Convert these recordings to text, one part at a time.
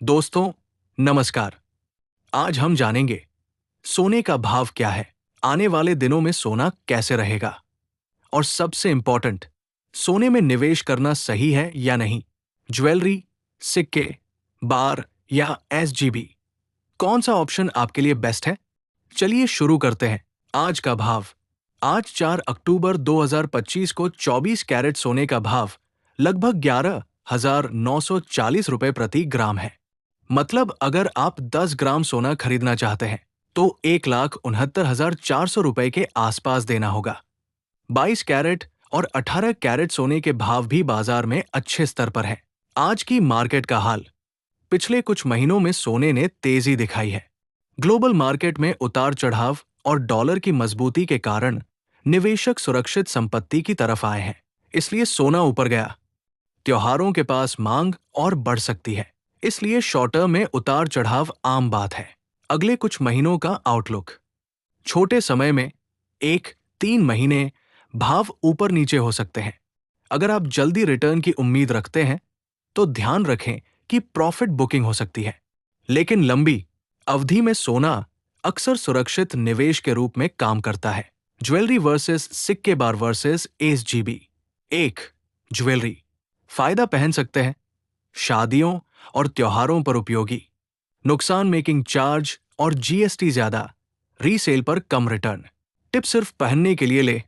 दोस्तों, नमस्कार। आज हम जानेंगे सोने का भाव क्या है, आने वाले दिनों में सोना कैसे रहेगा और सबसे इंपॉर्टेंट, सोने में निवेश करना सही है या नहीं। ज्वेलरी, सिक्के, बार या एसजीबी, कौन सा ऑप्शन आपके लिए बेस्ट है? चलिए शुरू करते हैं। आज का भाव। आज 4 अक्टूबर 2025 को 24 कैरेट सोने का भाव लगभग 11,940 रुपए प्रति ग्राम है। मतलब अगर आप 10 ग्राम सोना खरीदना चाहते हैं तो 1,69,400 रुपए के आसपास देना होगा। 22 कैरेट और 18 कैरेट सोने के भाव भी बाजार में अच्छे स्तर पर हैं। आज की मार्केट का हाल। पिछले कुछ महीनों में सोने ने तेजी दिखाई है। ग्लोबल मार्केट में उतार चढ़ाव और डॉलर की मजबूती के कारण निवेशक सुरक्षित संपत्ति की तरफ आए हैं, इसलिए सोना ऊपर गया। त्योहारों के पास मांग और बढ़ सकती है, इसलिए शॉर्ट टर्म में उतार चढ़ाव आम बात है। अगले कुछ महीनों का आउटलुक। छोटे समय में 1-3 महीने भाव ऊपर नीचे हो सकते हैं। अगर आप जल्दी रिटर्न की उम्मीद रखते हैं तो ध्यान रखें कि प्रॉफिट बुकिंग हो सकती है। लेकिन लंबी अवधि में सोना अक्सर सुरक्षित निवेश के रूप में काम करता है। ज्वेलरी वर्सेस सिक्के बार वर्सेस एसजीबी। 1. ज्वेलरी फायदा पहन सकते हैं, शादियों और त्योहारों पर उपयोगी। नुकसान मेकिंग चार्ज और जीएसटी ज्यादा, रीसेल पर कम रिटर्न। टिप सिर्फ पहनने के लिए ले,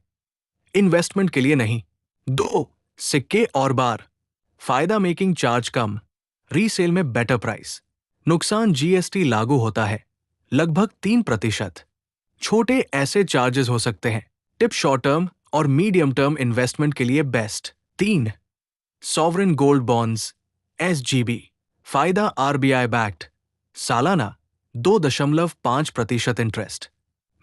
इन्वेस्टमेंट के लिए नहीं। 2. सिक्के और बार फायदा मेकिंग चार्ज कम, रीसेल में बेटर प्राइस। नुकसान जीएसटी लागू होता है, लगभग 3%। छोटे ऐसे चार्जेस हो सकते हैं। टिप शॉर्ट टर्म और मीडियम टर्म इन्वेस्टमेंट के लिए best. 3. Sovereign gold bonds SGB फायदा आरबीआई बैक्ड, सालाना 2.5% इंटरेस्ट।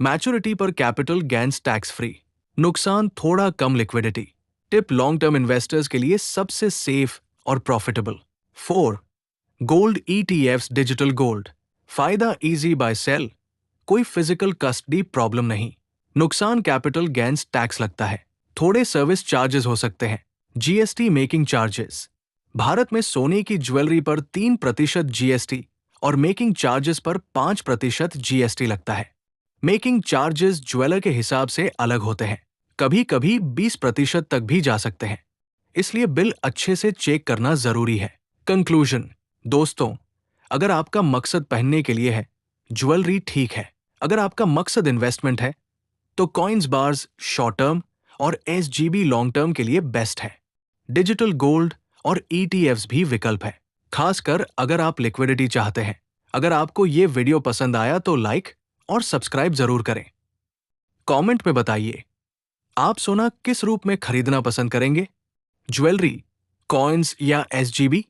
मैच्योरिटी पर कैपिटल गेन्स टैक्स फ्री। नुकसान थोड़ा कम liquidity. Tip long term investors के लिए सबसे सेफ और profitable. 4. Gold ETFs digital gold फायदा इजी बाय सेल, कोई फिजिकल कस्टडी प्रॉब्लम नहीं। नुकसान कैपिटल गेन्स टैक्स लगता है, थोड़े सर्विस चार्जेस हो सकते हैं। जीएसटी मेकिंग चार्जेस भारत में सोने की ज्वेलरी पर 3% जीएसटी और मेकिंग चार्जेस पर 5% जीएसटी लगता है। मेकिंग चार्जेस ज्वेलर के हिसाब से अलग होते हैं, कभी कभी 20% तक भी जा सकते हैं, इसलिए बिल अच्छे से चेक करना जरूरी है। कंक्लूजन। दोस्तों, अगर आपका मकसद पहनने के लिए है, ज्वेलरी ठीक है। अगर आपका मकसद इन्वेस्टमेंट है तो कॉइन्स बार्स शॉर्ट टर्म और एसजीबी लॉन्ग टर्म के लिए बेस्ट है। डिजिटल गोल्ड और ईटीएफ्स भी विकल्प है, खासकर अगर आप लिक्विडिटी चाहते हैं। अगर आपको ये वीडियो पसंद आया तो लाइक और सब्सक्राइब जरूर करें। कमेंट में बताइए, आप सोना किस रूप में खरीदना पसंद करेंगे? ज्वेलरी, कॉइन्स या एसजीबी?